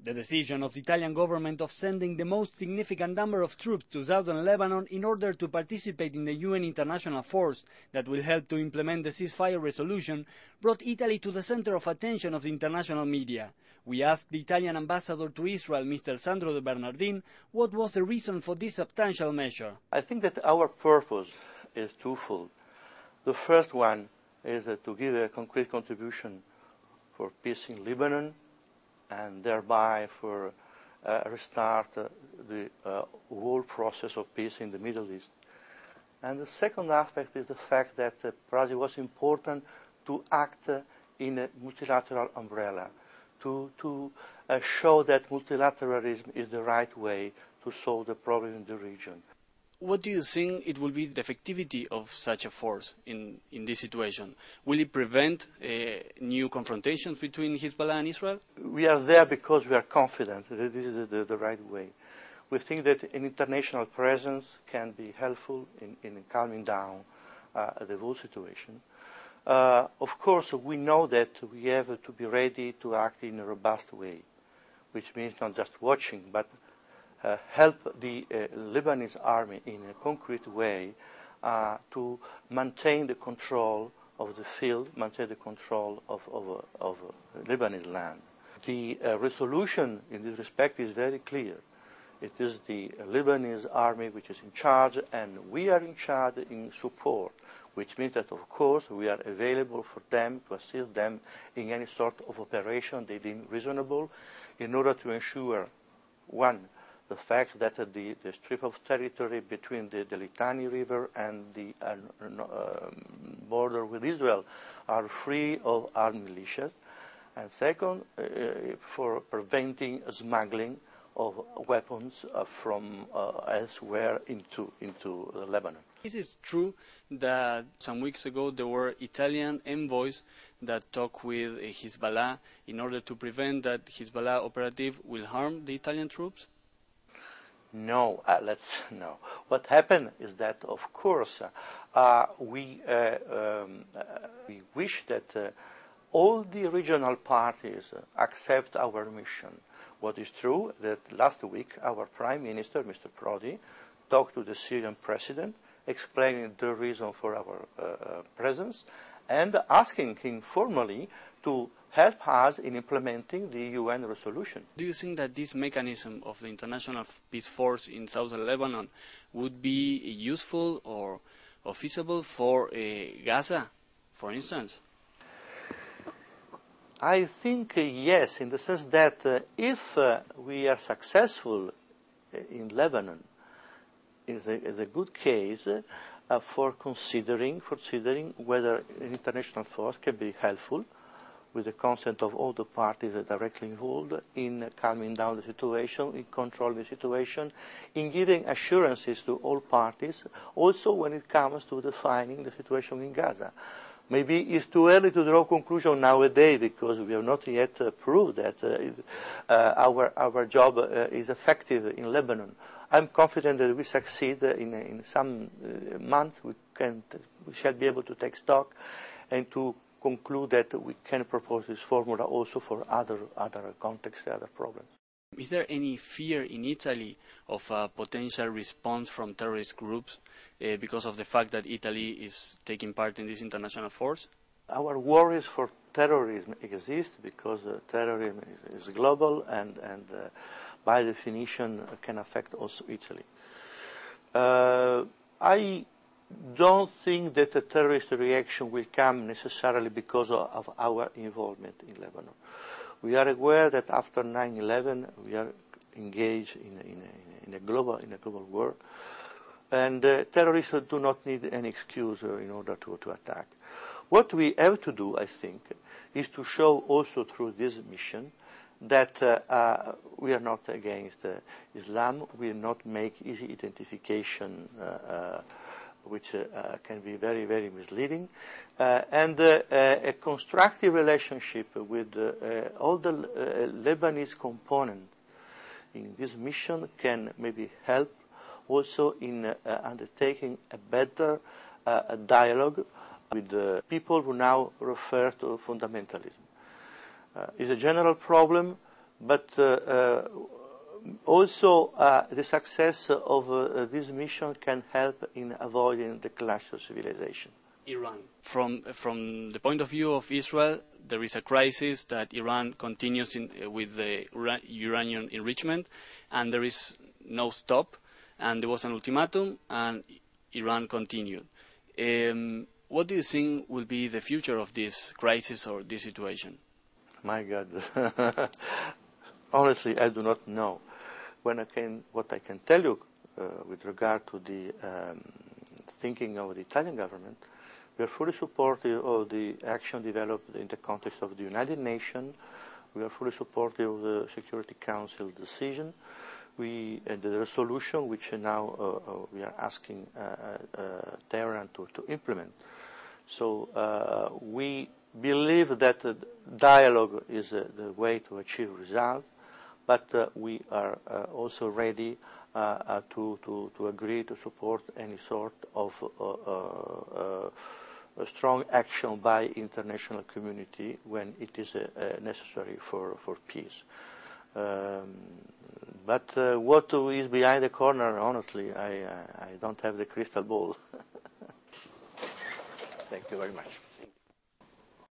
The decision of the Italian government of sending the most significant number of troops to southern Lebanon in order to participate in the UN international force that will help to implement the ceasefire resolution brought Italy to the center of attention of the international media. We asked the Italian ambassador to Israel, Mr. Sandro De Bernadin, what was the reason for this substantial measure. I think that our purpose is twofold. The first one is to give a concrete contribution for peace in Lebanon, and thereby for restart the whole process of peace in the Middle East. And the second aspect is the fact that perhaps it was important to act in a multilateral umbrella, to show that multilateralism is the right way to solve the problem in the region. What do you think it will be the effectivity of such a force in this situation? Will it prevent new confrontations between Hezbollah and Israel? We are there because we are confident that this is the right way. We think that an international presence can be helpful in calming down the whole situation. Of course, we know that we have to be ready to act in a robust way, which means not just watching, but help the Lebanese army in a concrete way to maintain the control of the field, maintain the control of Lebanese land. The resolution in this respect is very clear. It is the Lebanese army which is in charge, and we are in charge in support, which means that, of course, we are available for them to assist them in any sort of operation they deem reasonable in order to ensure, one, the fact that the strip of territory between the Litani River and the border with Israel are free of armed militias, and second, for preventing smuggling of weapons from elsewhere into Lebanon. Is it true that some weeks ago there were Italian envoys that talked with Hezbollah in order to prevent that Hezbollah operative will harm the Italian troops? No, no. What happened is that, of course, we wish that all the regional parties accept our mission. What is true that last week our Prime Minister, Mr. Prodi, talked to the Syrian President, explaining the reason for our presence, and asking him formally to help us in implementing the UN resolution. Do you think that this mechanism of the International Peace Force in southern Lebanon would be useful or feasible for Gaza, for instance? I think yes, in the sense that if we are successful in Lebanon, is a good case for considering whether an international force can be helpful, with the consent of all the parties directly involved, in calming down the situation, in controlling the situation, in giving assurances to all parties, also when it comes to defining the situation in Gaza. Maybe it's too early to draw a conclusion nowadays because we have not yet proved that our job is effective in Lebanon. I'm confident that we succeed in some months. We shall be able to take stock and to conclude that we can propose this formula also for other contexts, other problems. Is there any fear in Italy of a potential response from terrorist groups because of the fact that Italy is taking part in this international force? Our worries for terrorism exist because terrorism is global and by definition can affect also Italy. I don't think that a terrorist reaction will come necessarily because of our involvement in Lebanon. We are aware that after 9/11 we are engaged in a global war, and terrorists do not need any excuse in order to attack. What we have to do, I think, is to show also through this mission that we are not against Islam. We will not make easy identification which can be very, very misleading, and a constructive relationship with all the Lebanese components in this mission can maybe help also in undertaking a better dialogue with the people who now refer to fundamentalism. It's a general problem. But also the success of this mission can help in avoiding the clash of civilization. Iran. From the point of view of Israel, there is a crisis that Iran continues with the uranium enrichment, and there is no stop, and there was an ultimatum, and Iran continued. What do you think will be the future of this crisis or this situation? My God, honestly, I do not know. What I can tell you with regard to the thinking of the Italian government, we are fully supportive of the action developed in the context of the United Nations. We are fully supportive of the Security Council decision. And the resolution which now we are asking Tehran to implement. So we believe that dialogue is the way to achieve results, but we are also ready to agree to support any sort of strong action by international community when it is necessary for peace. But what is behind the corner, honestly, I don't have the crystal ball. Thank you very much.